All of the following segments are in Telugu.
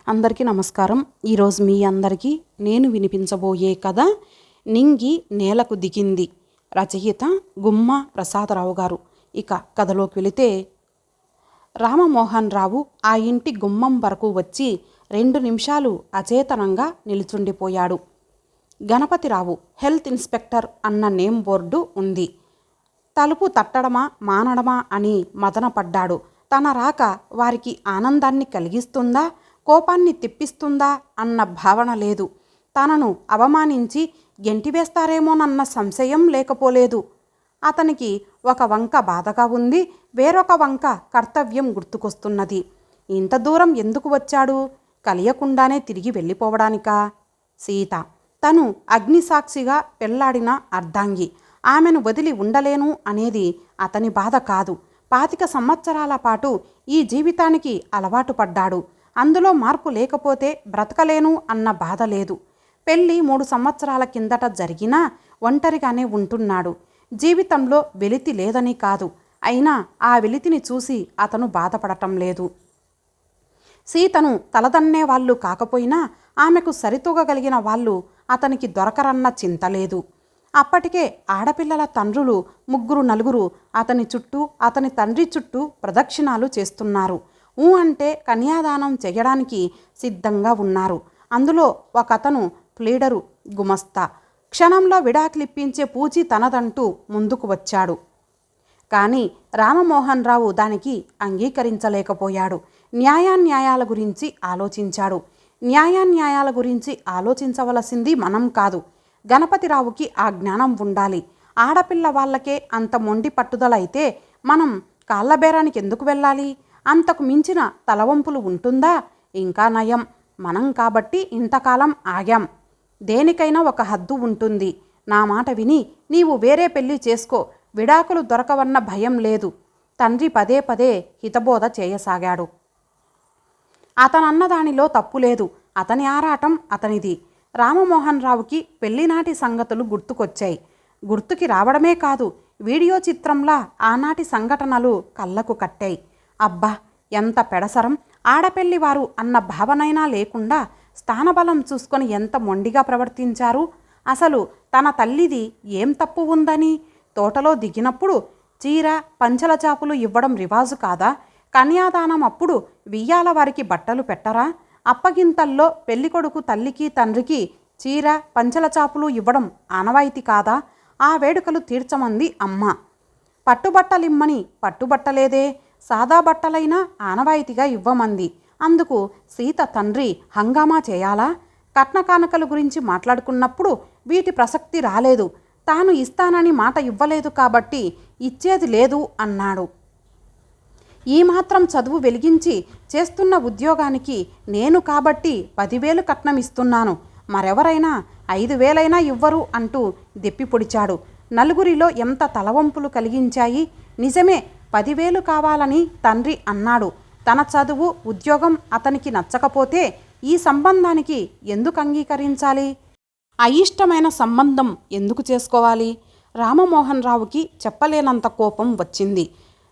అందరికీ నమస్కారం. ఈరోజు మీ అందరికీ నేను వినిపించబోయే కథ నింగి నేలకు దిగింది. రచయిత గుమ్మ ప్రసాదరావు గారు. ఇక కథలోకి వెళితే, రామమోహన్ రావు ఆ ఇంటి గుమ్మం వరకు వచ్చి 2 నిమిషాలు అచేతనంగా నిలుచుండిపోయాడు. గణపతిరావు హెల్త్ ఇన్స్పెక్టర్ అన్న నేమ్ బోర్డు ఉంది. తలుపు తట్టడమా మానడమా అని మదనపడ్డాడు. తన రాక వారికి ఆనందాన్ని కలిగిస్తుందా, కోపాన్ని తెప్పిస్తుందా అన్న భావన లేదు. తనను అవమానించి గెంటివేస్తారేమోనన్న సంశయం లేకపోలేదు. అతనికి ఒక వంక బాధగా ఉంది, వేరొక వంక కర్తవ్యం గుర్తుకొస్తున్నది. ఇంత దూరం ఎందుకు వచ్చాడు? కలియకుండానే తిరిగి వెళ్ళిపోవడానికా? సీత తను అగ్నిసాక్షిగా పెళ్లాడిన అర్ధాంగి. ఆమెను వదిలి ఉండలేను అనేది అతని బాధ కాదు. 25 సంవత్సరాల పాటు ఈ జీవితానికి అలవాటు పడ్డాడు. అందులో మార్పు లేకపోతే బ్రతకలేను అన్న బాధ లేదు. పెళ్ళి 3 సంవత్సరాల కిందట జరిగినా ఒంటరిగానే ఉంటున్నాడు. జీవితంలో వెలితి లేదని కాదు, అయినా ఆ వెలితిని చూసి అతను బాధపడటం లేదు. సీతను తలదన్నే వాళ్ళు కాకపోయినా ఆమెకు సరితూగగలిగిన వాళ్ళు అతనికి దొరకరన్న చింత లేదు. అప్పటికే ఆడపిల్లల తండ్రులు 3-4 అతని చుట్టూ, అతని తండ్రి చుట్టూ ప్రదక్షిణాలు చేస్తున్నారు. అంటే కన్యాదానం చేయడానికి సిద్ధంగా ఉన్నారు. అందులో ఒకతను ప్లీడరు గుమస్తా. క్షణంలో విడాకులిప్పించే పూచి తనదంటూ ముందుకు వచ్చాడు. కానీ రామమోహన్ రావు దానికి అంగీకరించలేకపోయాడు. న్యాయాన్యాయాల గురించి ఆలోచించాడు. న్యాయాన్యాయాల గురించి ఆలోచించవలసింది మనం కాదు, గణపతిరావుకి ఆ జ్ఞానం ఉండాలి. ఆడపిల్ల వాళ్ళకే అంత మొండి పట్టుదలైతే మనం కాళ్ళబేరానికి ఎందుకు వెళ్ళాలి? అంతకు మించిన తలవంపులు ఉంటుందా? ఇంకా నయం, మనం కాబట్టి ఇంతకాలం ఆగాం. దేనికైనా ఒక హద్దు ఉంటుంది. నా మాట విని నీవు వేరే పెళ్లి చేసుకో, విడాకులు దొరకవన్న భయం లేదు. తండ్రి పదే పదే హితబోధ చేయసాగాడు. అతనన్న దానిలో తప్పులేదు. అతని ఆరాటం అతనిది. రామమోహన్ రావుకి పెళ్లినాటి సంగతులు గుర్తుకొచ్చాయి. గుర్తుకి రావడమే కాదు, వీడియో చిత్రంలా ఆనాటి సంఘటనలు కళ్ళకు కట్టాయి. అబ్బా, ఎంత పెడసరం! ఆడపెళ్లివారు అన్న భావనైనా లేకుండా స్థానబలం చూసుకొని ఎంత మొండిగా ప్రవర్తించారు. అసలు తన తల్లిది ఏం తప్పు ఉందని? తోటలో దిగినప్పుడు చీర పంచల చాపులు ఇవ్వడం రివాజు కాదా? కన్యాదానం అప్పుడు వియ్యాల వారికి బట్టలు పెట్టరా? అప్పగింతల్లో పెళ్ళికొడుకు తల్లికి తండ్రికి చీర పంచల చాపులు ఇవ్వడం ఆనవాయితీ కాదా? ఆ వేడుకలు తీర్చమంది అమ్మ. పట్టుబట్టలిమ్మని పట్టుబట్టలేదే, సాదా బట్టలైనా ఆనవాయితీగా ఇవ్వమంది. అందుకు సీత తండ్రి హంగామా చేయాలా? కట్నకానుకల గురించి మాట్లాడుకున్నప్పుడు వీటి ప్రసక్తి రాలేదు. తాను ఇస్తానని మాట ఇవ్వలేదు కాబట్టి ఇచ్చేది లేదు అన్నాడు. ఈ మాత్రం చదువు వెలిగించి చేస్తున్న ఉద్యోగానికి నేను కాబట్టి 10,000 కట్నం ఇస్తున్నాను, మరెవరైనా 5,000 ఇవ్వరు అంటూ దెప్పి పొడిచాడు. నలుగురిలో ఎంత తలవంపులు కలిగించాయి. నిజమే, 10,000 కావాలని తండ్రి అన్నాడు. తన చదువు ఉద్యోగం అతనికి నచ్చకపోతే ఈ సంబంధానికి ఎందుకు అంగీకరించాలి? అయిష్టమైన సంబంధం ఎందుకు చేసుకోవాలి? రామమోహన్ రావుకి చెప్పలేనంత కోపం వచ్చింది.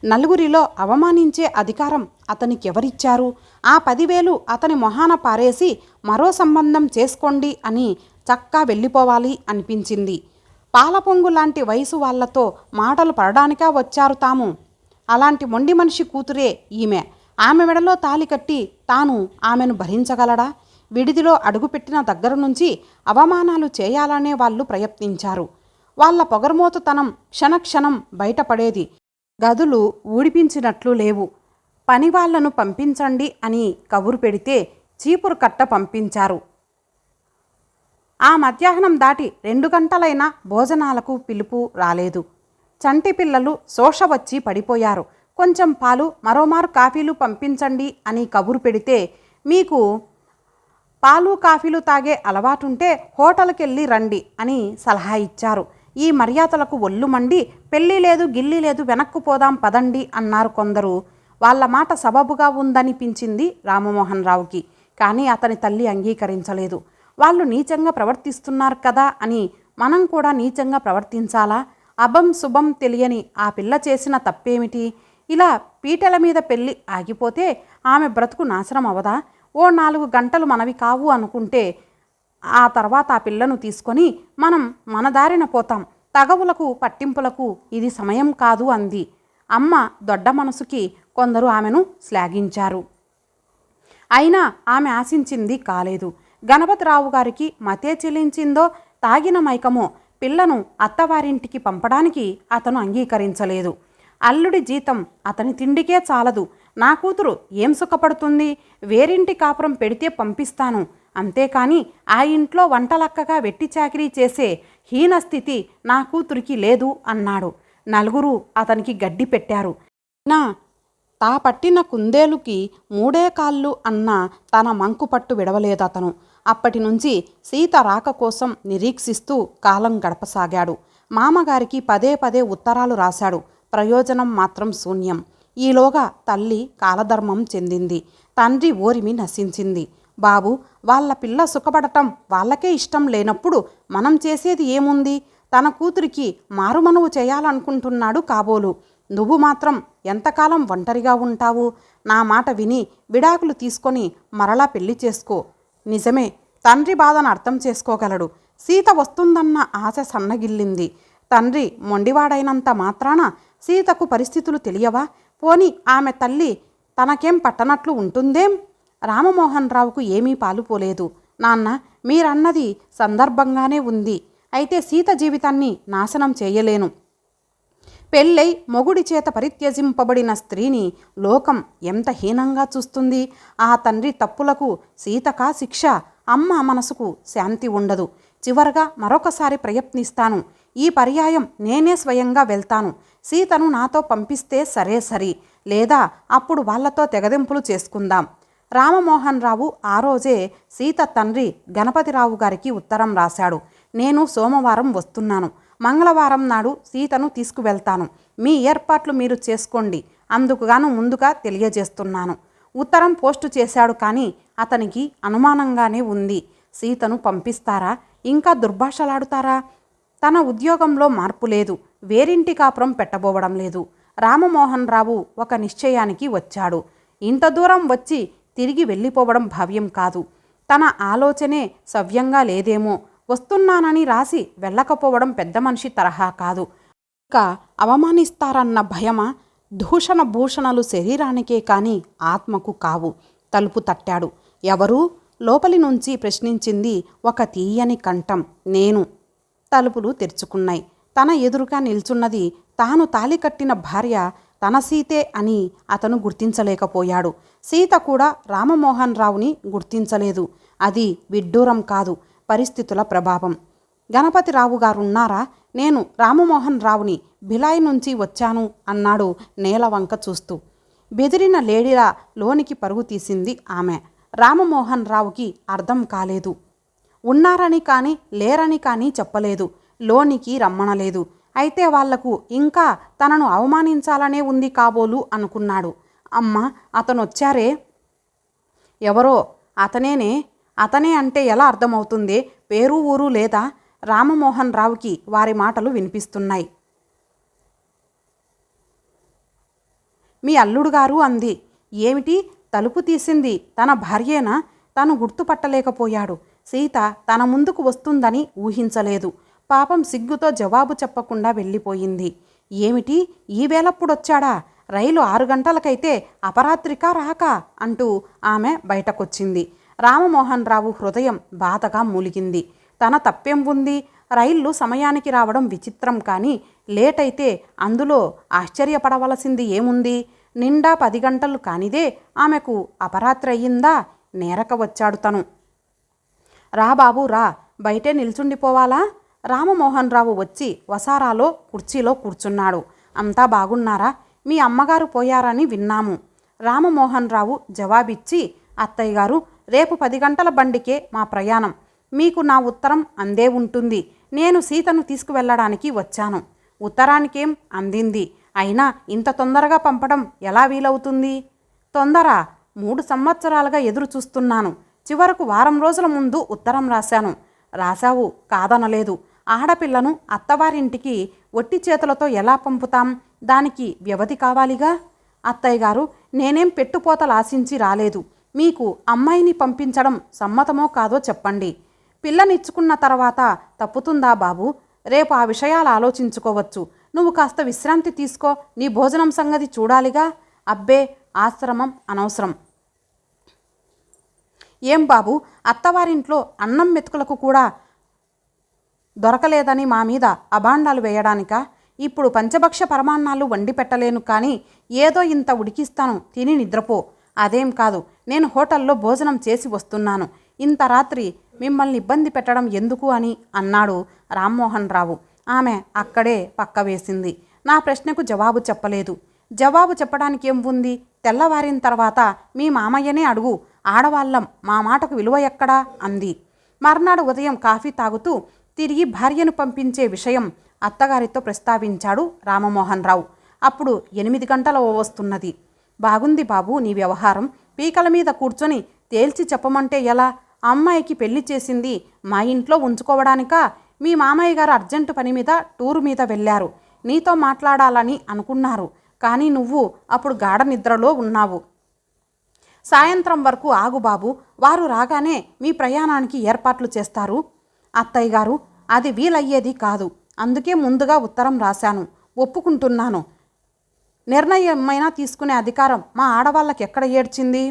నలుగురిలో అవమానించే అధికారం అతనికెవరిచ్చారు? ఆ 10,000 అతని మొహాన పారేసి మరో సంబంధం చేసుకోండి అని చక్కా వెళ్ళిపోవాలి అనిపించింది. పాలపొంగు లాంటి వయసు వాళ్లతో మాటలు పడడానికా వచ్చారు తాము? అలాంటి మొండి మనిషి కూతురే ఈమె. ఆమె మెడలో తాలి కట్టి తాను ఆమెను భరించగలడా? విడిదిలో అడుగుపెట్టిన దగ్గర నుంచి అవమానాలు చేయాలనే వాళ్ళు ప్రయత్నించారు. వాళ్ళ పొగరుమోతుతనం క్షణక్షణం బయటపడేది. గదులు ఊడిపించినట్లు లేవు. పనివాళ్లను పంపించండి అని కబురు పెడితే చీపురు కట్ట పంపించారు. ఆ మధ్యాహ్నం దాటి 2 గంటలైనా భోజనాలకు పిలుపు రాలేదు. చంటి పిల్లలు శోష వచ్చి పడిపోయారు. కొంచెం పాలు, మరోమారు కాఫీలు పంపించండి అని కబురు పెడితే, మీకు పాలు కాఫీలు తాగే అలవాటుంటే హోటల్కెళ్ళి రండి అని సలహా ఇచ్చారు. ఈ మర్యాదలకు ఒళ్ళు మండి పెళ్ళి లేదు గిల్లి లేదు, వెనక్కు పోదాం పదండి అన్నారు కొందరు. వాళ్ళ మాట సబబుగా ఉందనిపించింది రామమోహన్ రావుకి. కానీ అతని తల్లి అంగీకరించలేదు. వాళ్ళు నీచంగా ప్రవర్తిస్తున్నారు కదా అని మనం కూడా నీచంగా ప్రవర్తించాలా? అభం శుభం తెలియని ఆ పిల్ల చేసిన తప్పేమిటి? ఇలా పీటల మీద పెళ్ళి ఆగిపోతే ఆమె బ్రతుకు నాశనం అవదా? ఓ 4 గంటలు మనవి కావు అనుకుంటే ఆ తర్వాత ఆ పిల్లను తీసుకొని మనం మన దారిన పోతాం. తగవులకు పట్టింపులకు ఇది సమయం కాదు అంది. అమ్మ దొడ్డ మనసుకి కొందరు ఆమెను శ్లాఘించారు. అయినా ఆమె ఆశించింది కాలేదు. గణపతిరావు గారికి మతే చెల్లించిందో తాగిన మైకమో పిల్లను అత్తవారింటికి పంపడానికి అతను అంగీకరించలేదు. అల్లుడి జీతం అతని తిండికే చాలదు. నా కూతురు ఏం సుఖపడుతుంది? వేరింటి కాపురం పెడితే పంపిస్తాను. అంతేకాని ఆ ఇంట్లో వంటలక్కగా వెట్టి చాకిరీ చేసే హీనస్థితి నా కూతురికి లేదు అన్నాడు. నలుగురు అతనికి గడ్డి పెట్టారు. నా తా పట్టిన కుందేలుకి 3 కాళ్ళు అన్న తన మంకుపట్టు విడవలేదతను. అప్పటి నుంచి సీత రాక కోసం నిరీక్షిస్తూ కాలం గడపసాగాడు. మామగారికి పదే పదే ఉత్తరాలు రాశాడు. ప్రయోజనం మాత్రం శూన్యం. ఈలోగా తల్లి కాలధర్మం చెందింది. తండ్రి ఓరిమి నశించింది. బాబు, వాళ్ళ పిల్ల సుఖపడటం వాళ్ళకే ఇష్టం లేనప్పుడు మనం చేసేది ఏముంది? తన కూతురికి మారుమనువు చేయాలనుకుంటున్నాడు కాబోలు. నువ్వు మాత్రం ఎంతకాలం ఒంటరిగా ఉంటావు? నా మాట విని విడాకులు తీసుకొని మరలా పెళ్లి చేసుకో. నిజమే, తండ్రి బాధను అర్థం చేసుకోగలడు. సీత వస్తుందన్న ఆశ సన్నగిల్లింది. తండ్రి మొండివాడైనంత మాత్రాన సీతకు పరిస్థితులు తెలియవా? పోని ఆమె తల్లి తనకేం పట్టనట్లు ఉంటుందేం? రామమోహన్ రావుకు ఏమీ పాలుపోలేదు. నాన్న, మీరన్నది సందర్భంగానే ఉంది. అయితే సీత జీవితాన్ని నాశనం చేయలేను. పెళ్ళై మొగుడి చేత పరిత్యజింపబడిన స్త్రీని లోకం ఎంత హీనంగా చూస్తుంది. ఆ తండ్రి తప్పులకు సీతకా శిక్ష. అమ్మ మనసుకు శాంతి ఉండదు. చివరగా మరొకసారి ప్రయత్నిస్తాను. ఈ పర్యాయం నేనే స్వయంగా వెళ్తాను. సీతను నాతో పంపిస్తే సరే, లేదా అప్పుడు వాళ్లతో తెగదెంపులు చేసుకుందాం. రామమోహన్ రావు ఆ రోజే సీత తండ్రి గణపతిరావు గారికి ఉత్తరం రాశాడు. నేను సోమవారం వస్తున్నాను. మంగళవారం నాడు సీతను తీసుకువెళ్తాను. మీ ఏర్పాట్లు మీరు చేసుకోండి. అందుకుగాను ముందుగా తెలియజేస్తున్నాను. ఉత్తరం పోస్టు చేశాడు. కానీ అతనికి అనుమానంగానే ఉంది. సీతను పంపిస్తారా? ఇంకా దుర్భాషలాడుతారా? తన ఉద్యోగంలో మార్పు లేదు. వేరింటి కాపురం పెట్టబోవడం లేదు. రామమోహన్ రావు ఒక నిశ్చయానికి వచ్చాడు. ఇంత దూరం వచ్చి తిరిగి వెళ్ళిపోవడం భావ్యం కాదు. తన ఆలోచనే సవ్యంగా లేదేమో. వస్తున్నానని రాసి వెళ్ళకపోవడం పెద్ద మనిషి తరహా కాదు. ఇక అవమానిస్తారన్న భయమా? దూషణ భూషణలు శరీరానికే కాని ఆత్మకు కావు. తలుపు తట్టాడు. ఎవరు? లోపలి నుంచి ప్రశ్నించింది ఒక తీయని కంఠం. నేను. తలుపులు తెరుచుకున్నాయి. తన ఎదురుగా నిల్చున్నది తాను తాళి కట్టిన భార్య తన సీతే అని అతను గుర్తించలేకపోయాడు. సీత కూడా రామమోహన్ రావుని గుర్తించలేదు. అది విడ్డూరం కాదు, పరిస్థితుల ప్రభావం. గణపతిరావు గారున్నారా? నేను రామమోహన్ రావుని, భిలాయి నుంచి వచ్చాను అన్నాడు నేలవంక చూస్తూ. బెదిరిన లేడీలా లోనికి పరుగు తీసింది ఆమె. రామమోహన్ రావుకి అర్థం కాలేదు. ఉన్నారని కానీ లేరని కానీ చెప్పలేదు. లోనికి రమ్మనలేదు. అయితే వాళ్లకు ఇంకా తనను అవమానించాలనే ఉంది కాబోలు అనుకున్నాడు. అమ్మ, అతనొచ్చారే. ఎవరో? అతనేనే. అతనే అంటే ఎలా అర్థమవుతుంది? పేరు ఊరు లేదా? రామమోహన్ రావుకి వారి మాటలు వినిపిస్తున్నాయి. మీ అల్లుడు గారు అంది. ఏమిటి? తలుపు తీసింది తన భార్యేనా? తను గుర్తుపట్టలేకపోయాడు. సీత తన ముందుకు వస్తుందని ఊహించలేదు. పాపం సిగ్గుతో జవాబు చెప్పకుండా వెళ్ళిపోయింది. ఏమిటి, ఈవేళప్పుడొచ్చాడా? రైలు 6 గంటలకైతే అపరాత్రికా రాక అంటూ ఆమె బయటకొచ్చింది. రామమోహన్ రావు హృదయం బాధగా మూలిగింది. తన తప్పేం ఉంది? రైళ్లు సమయానికి రావడం విచిత్రం. కానీ లేటైతే అందులో ఆశ్చర్యపడవలసింది ఏముంది? నిండా 10 గంటలు కానిదే ఆమెకు అపరాత్రి అయ్యిందా? నేరక వచ్చాడు తను. రా బాబు రా, బయటే నిల్చుండిపోవాలా? రామమోహన్ రావు వచ్చి వసారాలో కుర్చీలో కూర్చున్నాడు. అంతా బాగున్నారా? మీ అమ్మగారు పోయారని విన్నాము. రామమోహన్ రావు జవాబిచ్చి, అత్తయ్య గారు, రేపు 10 గంటల బండికే మా ప్రయాణం. మీకు నా ఉత్తరం అందే ఉంటుంది. నేను సీతను తీసుకువెళ్ళడానికి వచ్చాను. ఉత్తరానికేం అందింది. అయినా ఇంత తొందరగా పంపడం ఎలా వీలవుతుంది? తొందర? 3 సంవత్సరాలుగా ఎదురు చూస్తున్నాను. చివరకు వారం రోజుల ముందు ఉత్తరం రాశాను. రాశావు కాదనలేదు. ఆడపిల్లను అత్తవారింటికి ఒట్టి చేతులతో ఎలా పంపుతాం? దానికి వ్యవధి కావాలిగా. అత్తయ్య గారు, నేనేం పెట్టుపోతలు ఆశించి రాలేదు. మీకు అమ్మాయిని పంపించడం సమ్మతమో కాదో చెప్పండి. పిల్లనిచ్చుకున్న తర్వాత తప్పుతుందా బాబు? రేపు ఆ విషయాలు ఆలోచించుకోవచ్చు. నువ్వు కాస్త విశ్రాంతి తీసుకో. నీ భోజనం సంగతి చూడాలిగా. అబ్బే, ఆశ్రమం అనవసరం. ఏం బాబు, అత్తవారింట్లో అన్నం మెతుకులకు కూడా దొరకలేదని మా మీద అభాండాలు వేయడానికా? ఇప్పుడు పంచభక్ష పరమాన్నాలు వండి పెట్టలేను, కానీ ఏదో ఇంత ఉడికిస్తాను, తిని నిద్రపో. అదేం కాదు, నేను హోటల్లో భోజనం చేసి వస్తున్నాను. ఇంత రాత్రి మిమ్మల్ని ఇబ్బంది పెట్టడం ఎందుకు అని అన్నాడు రామ్మోహన్ రావు. ఆమె అక్కడే పక్క వేసింది. నా ప్రశ్నకు జవాబు చెప్పలేదు. జవాబు చెప్పడానికి ఏం ఉంది? తెల్లవారిన తర్వాత మీ మామయ్యనే అడుగు. ఆడవాళ్ళం, మా మాటకు విలువ ఎక్కడా అంది. మర్నాడు ఉదయం కాఫీ తాగుతూ తిరిగి భార్యను పంపించే విషయం అత్తగారితో ప్రస్తావించాడు రామమోహన్ రావు. అప్పుడు 8 గంటల వస్తున్నది. బాగుంది బాబు నీ వ్యవహారం. పీకల మీద కూర్చొని తేల్చి చెప్పమంటే ఎలా? అమ్మాయికి పెళ్లి చేసింది మా ఇంట్లో ఉంచుకోవడానికా? మీ మామయ్య గారు అర్జెంటు పని మీద టూరు మీద వెళ్ళారు. నీతో మాట్లాడాలని అనుకున్నారు, కానీ నువ్వు అప్పుడు గాఢ నిద్రలో ఉన్నావు. సాయంత్రం వరకు ఆగు బాబు, వారు రాగానే మీ ప్రయాణానికి ఏర్పాట్లు చేస్తారు. అత్తయ్య గారు, అది వీలయ్యేది కాదు. అందుకే ముందుగా ఉత్తరం రాశాను. ఒప్పుకుంటున్నాను. నిర్ణయమైనా తీసుకునే అధికారం మా ఆడవాళ్ళకి ఎక్కడ ఏడ్చింది?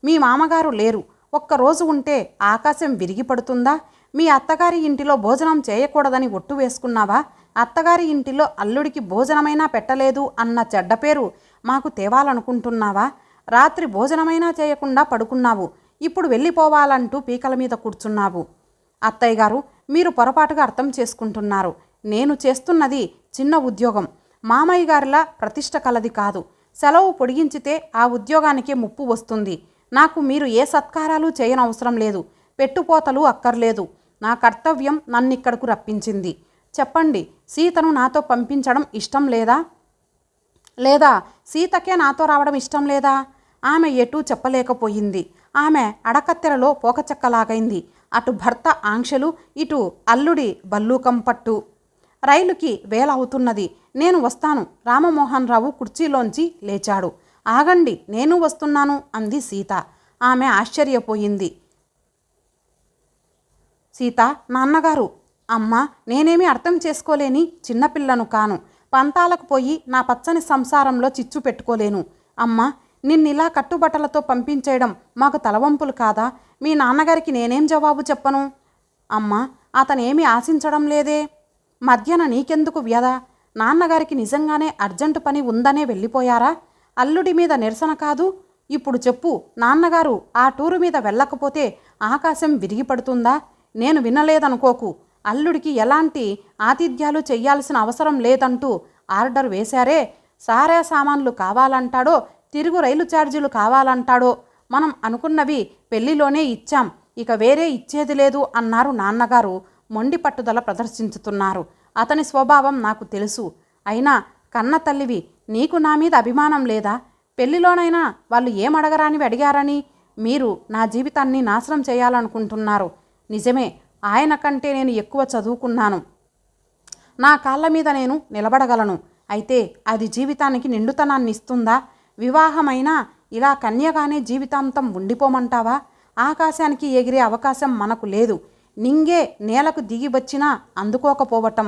మీ మామగారు లేరు. ఒక్కరోజు ఉంటే ఆకాశం విరిగి పడుతుందా? మీ అత్తగారి ఇంటిలో భోజనం చేయకూడదని ఒట్టు వేసుకున్నావా? అత్తగారి ఇంటిలో అల్లుడికి భోజనమైనా పెట్టలేదు అన్న చెడ్డ పేరు మాకు తేవాలనుకుంటున్నావా? రాత్రి భోజనమైనా చేయకుండా పడుకున్నావు. ఇప్పుడు వెళ్ళిపోవాలంటూ పీకల మీద కూర్చున్నావు. అత్తయ్య గారు, మీరు పొరపాటుగా అర్థం చేసుకుంటున్నారు. నేను చేస్తున్నది చిన్న ఉద్యోగం. మామయ్య గారిలా ప్రతిష్ట కలది కాదు. సెలవు పొడిగించితే ఆ ఉద్యోగానికే ముప్పు వస్తుంది. నాకు మీరు ఏ సత్కారాలు చేయనవసరం లేదు. పెట్టుపోతలు అక్కర్లేదు. నా కర్తవ్యం నన్నిక్కడకు రప్పించింది. చెప్పండి, సీతను నాతో పంపించడం ఇష్టం లేదా? లేదా సీతకే నాతో రావడం ఇష్టం లేదా? ఆమె ఎటూ చెప్పలేకపోయింది. ఆమె అడకత్తెరలో పోకచెక్కలాగైంది. అటు భర్త ఆంక్షలు, ఇటు అల్లుడి బల్లూకం పట్టు. రైలుకి వేళ అవుతున్నది. నేను వస్తాను. రామమోహన్ రావు కుర్చీలోంచి లేచాడు. ఆగండి, నేను వస్తున్నాను అంది సీత. ఆమె ఆశ్చర్యపోయింది. సీత, నాన్నగారు. అమ్మ, నేనేమీ అర్థం చేసుకోలేని చిన్నపిల్లను కాను. పంతాలకు పోయి నా పచ్చని సంసారంలో చిచ్చు పెట్టుకోలేను. అమ్మ, నిన్నిలా కట్టుబట్టలతో పంపించేయడం మాకు తలవంపులు కాదా? మీ నాన్నగారికి నేనేం జవాబు చెప్పను? అమ్మ, అతనేమీ ఆశించడం లేదే. మధ్యన నీకెందుకు వ్యధ? నాన్నగారికి నిజంగానే అర్జెంటు పని ఉందనే వెళ్ళిపోయారా? అల్లుడి మీద నిరసన కాదు. ఇప్పుడు చెప్పు, నాన్నగారు ఆ టూరు మీద వెళ్ళకపోతే ఆకాశం విరిగిపడుతుందా? నేను వినలేదనుకోకు. అల్లుడికి ఎలాంటి ఆతిథ్యాలు చెయ్యాల్సిన అవసరం లేదంటూ ఆర్డర్ వేశారే. సారా సామాన్లు కావాలంటాడో, తిరుగు రైలు ఛార్జీలు కావాలంటాడో. మనం అనుకున్నవి పెళ్లిలోనే ఇచ్చాం, ఇక వేరే ఇచ్చేది లేదు అన్నారు నాన్నగారు. మొండి పట్టుదల ప్రదర్శించుతున్నారు. అతని స్వభావం నాకు తెలుసు. అయినా కన్న తల్లివి, నీకు నా మీద అభిమానం లేదా? పెళ్లిలోనైనా వాళ్ళు ఏమడగరానివి అడిగారని మీరు నా జీవితాన్ని నాశనం చేయాలనుకుంటున్నారు. నిజమే, ఆయన కంటే నేను ఎక్కువ చదువుకున్నాను. నా కాళ్ళ మీద నేను నిలబడగలను. అయితే అది జీవితానికి నిండుతనాన్ని ఇస్తుందా? వివాహమైనా ఇలా కన్యగానే జీవితాంతం ఉండిపోమంటావా? ఆకాశానికి ఎగిరే అవకాశం మనకు లేదు. నింగే నేలకు దిగి వచ్చినా అందుకోకపోవటం,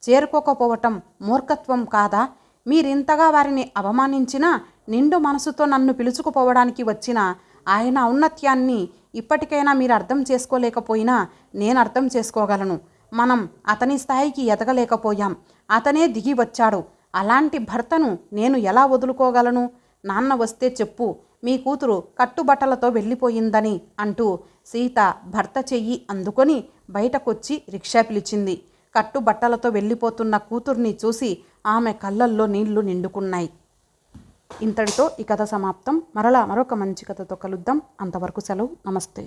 చేరుకోకపోవటం మూర్ఖత్వం కాదా? మీరింతగా వారిని అవమానించినా, నిండు మనసుతో నన్ను పిలుచుకుపోవడానికి వచ్చిన ఆయన ఔన్నత్యాన్ని ఇప్పటికైనా మీరు అర్థం చేసుకోలేకపోయినా నేను అర్థం చేసుకోగలను. మనం అతని స్థాయికి ఎదగలేకపోయాం. అతనే దిగి వచ్చాడు. అలాంటి భర్తను నేను ఎలా వదులుకోగలను? నాన్న వస్తే చెప్పు, మీ కూతురు కట్టుబట్టలతో వెళ్ళిపోయిందని అంటూ సీత భర్త చెయ్యి అందుకొని బయటకొచ్చి రిక్షా పిలిచింది. కట్టుబట్టలతో వెళ్ళిపోతున్న కూతుర్ని చూసి ఆమె కళ్ళల్లో నీళ్లు నిండుకున్నాయి. ఇంతటితో ఈ కథ సమాప్తం. మరలా మరొక మంచి కథతో కలుద్దాం. అంతవరకు సెలవు. నమస్తే.